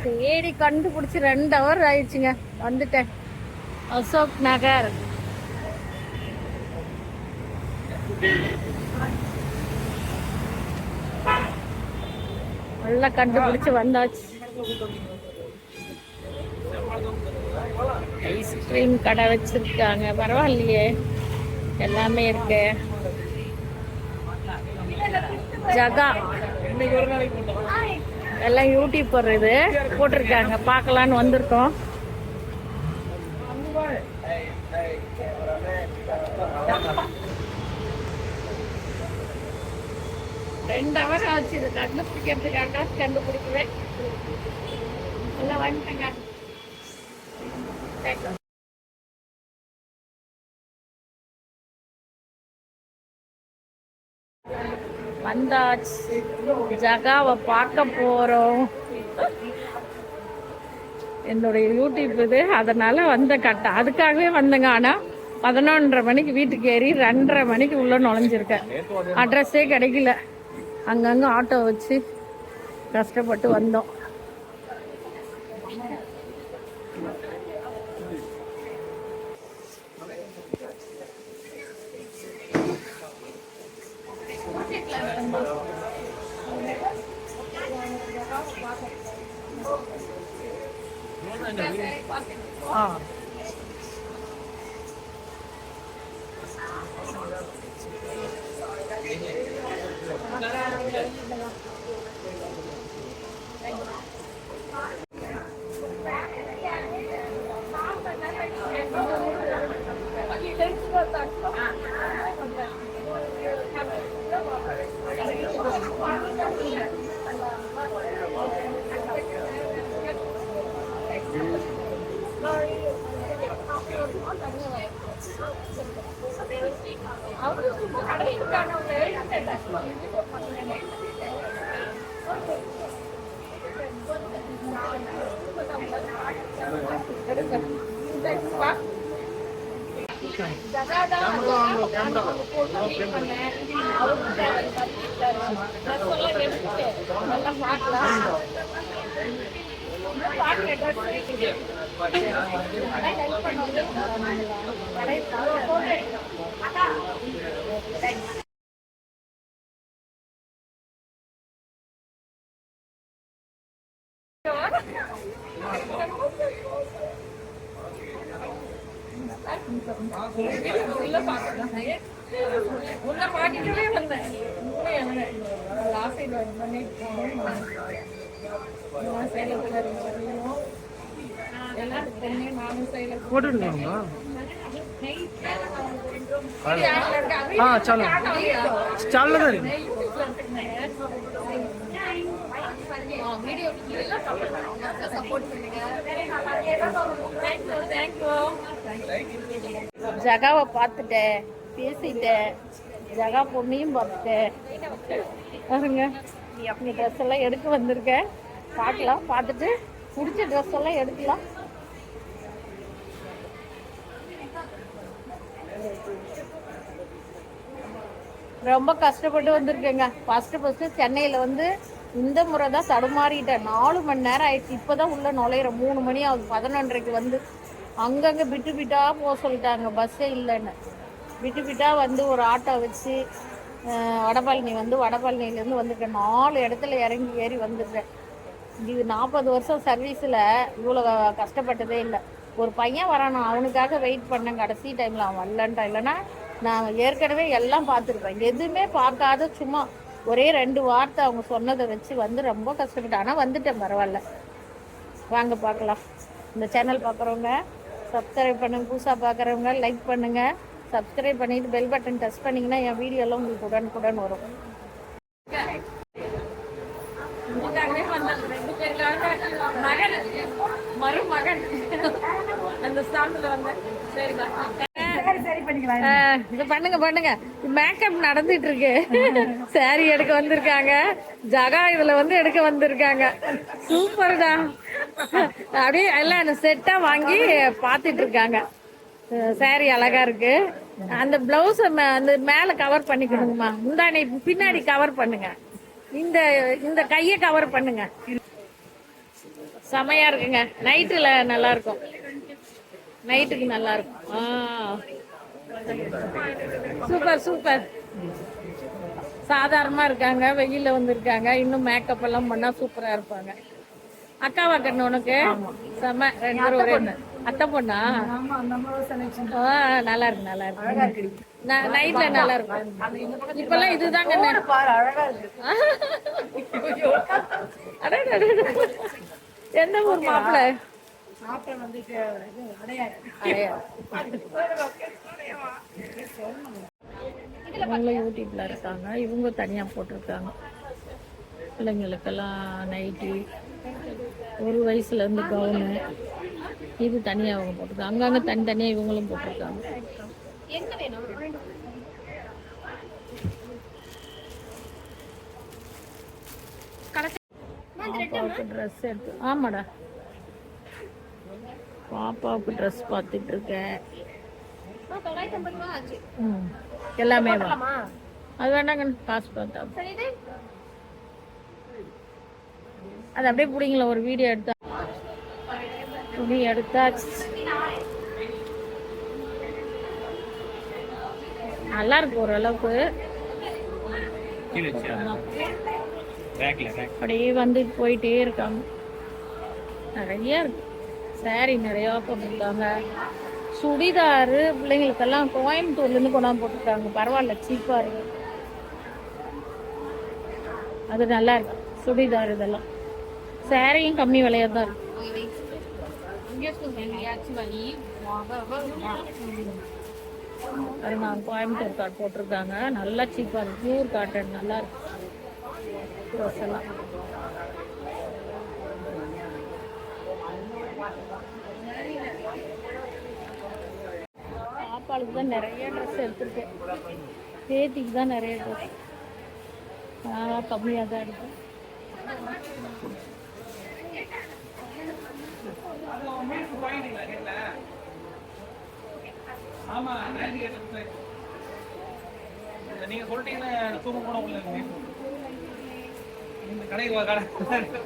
தேடி கண்டுபிடிச்சி 2 ஹவர் ஆயிடுச்சுங்க. வந்துட்டேன். அசோக் நகர். நல்லா கண்டுபிடிச்சு வந்தாச்சு. ஐஸ்கிரீம் கடை வச்சிருக்காங்க. பரவாயில்லையே, எல்லாமே இருக்கு. ஜகா எல்லாம் யூடியூப் போடுறது போட்டிருக்காங்க. பார்க்கலான்னு வந்திருக்கோம். ரெண்டு ஹவர் ஆச்சு இது கண்டுபிடிக்கிறதுக்காக. கண்டுபிடிக்கவே எல்லாம் வந்துட்டேங்க. வந்தாச்சு. ஜகாவை பார்க்க போறோம். என்னுடைய யூடியூப் இது, அதனால வந்த கட்ட அதுக்காகவே வந்தேங்க. ஆனா 11:30 மணிக்கு வீட்டுக்கு ஏறி 2:30 மணிக்கு உள்ள நுழைஞ்சிருக்கேன். அட்ரஸே கிடைக்கல. அங்கங்க ஆட்டோ வச்சு கஷ்டப்பட்டு வந்தோம். ஜகாவை பார்த்துட்டேன், பேசிட்டேன். ஜகா பொண்ணையும் பார்த்துட்டேன். பாருங்க, இந்த ட்ரெஸ் எல்லாம் எடுக்க வந்திருக்கேன். பார்க்கலாம், பார்த்துட்டு பிடிச்ச ட்ரெஸ் எல்லாம் எடுக்கலாம். ரொம்ப கஷ்டப்பட்டு வந்திருக்கேங்க. ஃபஸ்ட்டு சென்னையில் வந்து இந்த முறை தான் தடுமாறிட்டேன். 4 மணி நேரம் ஆயிடுச்சு. இப்போ தான் உள்ளே நுழையிறேன். 3 மணி ஆகுது. 11:30க்கு வந்து அங்கங்கே பிட்டாக போக சொல்லிட்டாங்க. பஸ்ஸே இல்லைன்னு பிட்டாக வந்து ஒரு ஆட்டோ வச்சு வடபழனி வந்து வடபழனிலேருந்து வந்துருக்கேன். 4 இடத்துல இறங்கி ஏறி வந்துருக்கேன். இது 40 வருஷம் சர்வீஸில் இவ்வளோ கஷ்டப்பட்டதே இல்லை. ஒரு பையன் வரான், அவனுக்காக வெயிட் பண்ணேன். கடைசி டைமில் அவன் வரலன்ட்டான். இல்லைன்னா நான் ஏற்கனவே எல்லாம் பார்த்துருப்பேன். எதுவுமே பார்க்காத சும்மா ஒரே 2 வார்த்தை அவங்க சொன்னதை வச்சு வந்து ரொம்ப கஷ்டப்பட்டேன். ஆனால் வந்துட்டேன், பரவாயில்ல. வாங்க பார்க்கலாம். இந்த சேனல் பார்க்குறவங்க சப்ஸ்கிரைப் பண்ணுங்கள். புதுசாக பார்க்குறவங்க லைக் பண்ணுங்கள். சப்ஸ்கிரைப் பண்ணிவிட்டு பெல் பட்டன் டச் பண்ணிங்கன்னா என் வீடியோலாம் உங்களுக்கு உடனுக்குடன் வரும். மகன் மருமகன் அந்த ஸ்தானத்துல வந்தேன். இது பண்ணுங்க மேக்கப் நடந்துட்டு இருக்கு. சாரி எடுக்க வந்திருக்காங்க. ஜகா இதுல வந்து எடுக்க வந்திருக்காங்க. சூப்பர் தான். அப்படியே எல்லாம் செட்டா வாங்கி பாத்துட்டு இருக்காங்க. சாரி அழகா இருக்கு. அந்த பிளவுஸ் அந்த மேல கவர் பண்ணிக்கணுங்கம்மா. முந்தானை பின்னாடி கவர் பண்ணுங்க. இந்த கையை கவர் பண்ணுங்க. செமையா இருக்குங்க. நைட்டுல நல்லா இருக்கும். நைட்டுக்கு நல்லா இருக்கும். Super super. சாதாரணமா இருக்காங்க, வெயில்ல வந்திருக்காங்க. இன்னும் மேக்கப் எல்லாம் பண்ணா சூப்பரா இருப்பாங்க. அக்காவா கண்ணு உனக்கு? செம. 2 பேரும் ஒரே அத்தை பொண்ணா? நல்லா இருக்கு நல்லா இருக்கு. நைட்ல நல்லா இருக்கும். இப்பெல்லாம் இதுதாங்க எந்த ஊர் மாப்பிள்ள? இவங்களும் யூடியூப்ல இருக்காங்க. இவங்க தனியா போட்டிருக்காங்க. பிள்ளைங்களுக்கெல்லாம் நைட்டி, 1 வயசுல இருந்து கவுனு, இது தனியா அவங்க போட்டிருக்காங்க. அங்கங்க தனித்தனியா இவங்களும் போட்டிருக்காங்க. பாப்பாவுக்கு ட்ரெஸ் எடுத்து ஆமாடா, பாப்பாவுக்கு ட்ரெஸ் பார்த்துட்டு இருக்கேன். எல்லாமே அது வேண்டாங்க, காசு பார்த்தா அது அப்படியே பிடிங்களா. ஒரு வீடியோ எடுத்தா துணி எடுத்தாச்சு. நல்லா இருக்கு ஓரளவுக்கு. அப்படியே வந்து போயிட்டே இருக்காங்க. நிறைய இருக்கு. சாரி நிறையா போட்டிருக்காங்க. சுடிதாரு பிள்ளைங்களுக்கெல்லாம் கோயம்புத்தூர்லேருந்து கொண்டாந்து போட்டிருக்காங்க. பரவாயில்ல, சீப்பாக இருக்கு. அது நல்லா இருக்கு. சுடிதார் இதெல்லாம் சாரியும் கம்மி விலையா தான் இருக்கு. அது நான் கோயம்புத்தூர் கார்டு போட்டிருக்காங்க. நல்லா சீப்பாக இருக்கு. பியூர் காட்டன் நல்லா இருக்கு. ட்ரெஸ் எல்லாம் பாப்பாளுக்கு தான் நிறைய ட்ரெஸ் எடுத்துருக்கேன். பேத்திக்கு தான் நிறைய ட்ரெஸ். நான் கம்மியாக தான் எடுப்பேன். நீங்க சொல்லிட்டீங்கன்னா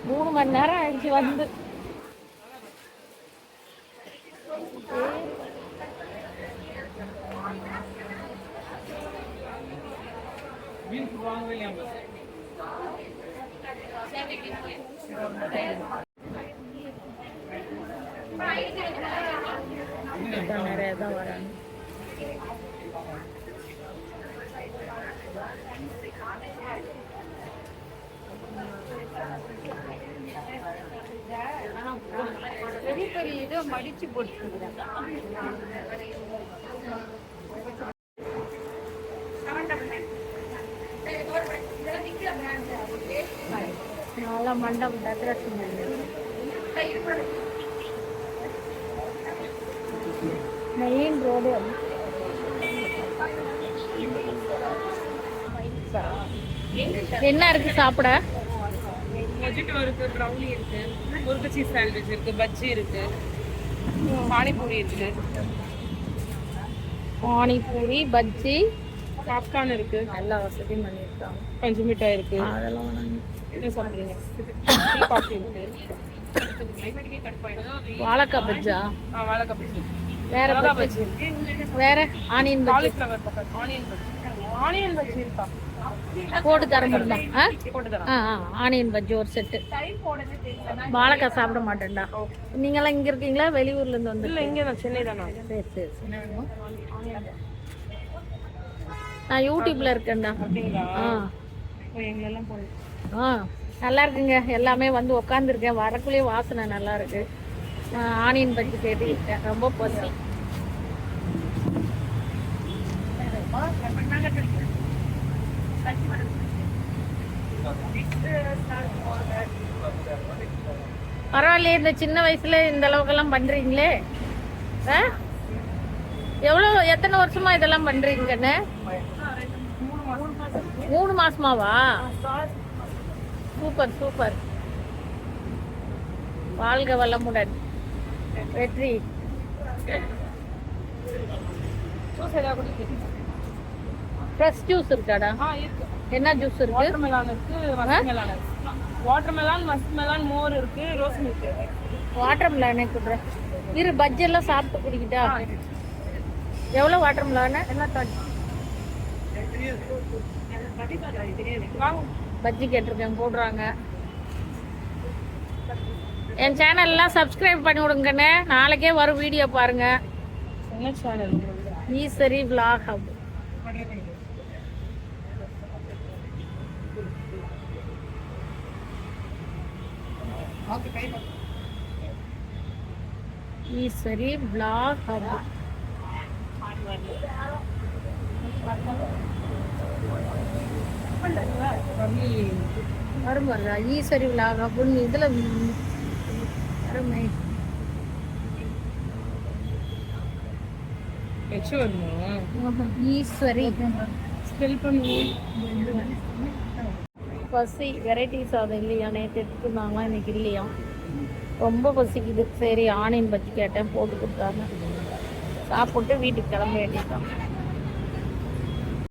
3 மணி நேரம் ஆயிடுச்சு வந்து. நிறைய தான் வராங்க. பெரிய பெரிய இதை மடிச்சு போட்டுருக்குறாங்க. நல்லா மண்டபம் டெக்கரேஷன் மெயின் ரோடு. என்ன இருக்கு சாப்பிட? மொஜிட்டோ இருக்கு, ப்ரௌனி இருக்கு, முறுக்கு சீஸ் சாண்ட்விச் இருக்கு, பஜ்ஜி இருக்கு, பானிபூரி இருக்கு. பானிபூரி, பஜ்ஜி, பாப்கார்ன் இருக்கு. எல்லா வசதியும் பண்ணியிருக்காங்க. பஞ்சு மிட்டாய் இருக்கு. அதெல்லாம் என்ன சாப்பிடுறீங்க? காஃபி இருக்கு. வாழைக்காய் பஜ்ஜா? வாழைக்காய் பஜ்ஜி. வேற பஜ்ஜி? வேற ஆனியன் பஜ்ஜி. ஆனியன் பஜ்ஜி இருக்கா? போட்டு தர முடியுமா? ஆனியன் பஜ்ஜி ஒரு செட்டு. வாழைக்காய் சாப்பிட மாட்டேன்டா. நீங்களாம் இங்க இருக்கீங்களா? வெளியூர்ல இருந்து வந்து? இல்ல, இங்க நான் சென்னை தானா. சரி சரி. நான் யூடியூப்ல இருக்கேன்டா. நல்லா இருக்குங்க. எல்லாமே வந்து உக்காந்துருக்கேன். வரக்குள்ளேயே வாசனை நல்லா இருக்கு. ஆனியன் பஜ்ஜி கேட்டுக்கிட்டேன். ரொம்ப பசி. பரவாயில்லையே, இந்த சின்ன வயசுல இந்த அளவுக்கெல்லாம் பண்றீங்களே. எத்தனை வருஷமா இதெல்லாம் பண்றீங்கன்னு? 3 மாசமாவா? Super super. வாழ்க வளமுடன். வெற்றி. ஃப்ரெஷ் ஜூஸ் இருக்காடா? என்ன ஜூஸ் இருக்கு? வாட்டர்மெலான், மஸ்க் மெலான், மோர் இருக்கு, ரோஸ் மில்க் இருக்கு. வாட்டர் மிலானே கொடுறேன். இரு பஜ்ஜெல்லாம் சாப்பிட்டு குடிக்கிட்டா. எவ்வளோ வாட்டர் மிலானு? எல்லாம் வாங்க. பஜ்ஜி கேட்டிருக்கேன் போடுறாங்க. என் சேனல்லாம் சப்ஸ்கிரைப் பண்ணி விடுங்கண்ணே. நாளைக்கே வரும் வீடியோ பாருங்க. என்ன channel? Eswari vlog hub. Eswari vlog hub. வரும் வருதா ஈஸ்வரி vlog hubன்னு இதுல அருமை. எச்சு வருமா? ஈஸ்வரி ஸ்பெல் பண்ணி. பசி வெரைட்டிஸ் அது இல்லையா? நேற்று எடுத்துருந்தாங்களா, இன்னைக்கு இல்லையா? ரொம்ப பசிக்குது. சரி ஆனியன் பஜ்ஜி கேட்டேன், போட்டு கொடுத்தாங்க. சாப்பிட்டு வீட்டுக்கு கிளம்ப வேண்டியதான்.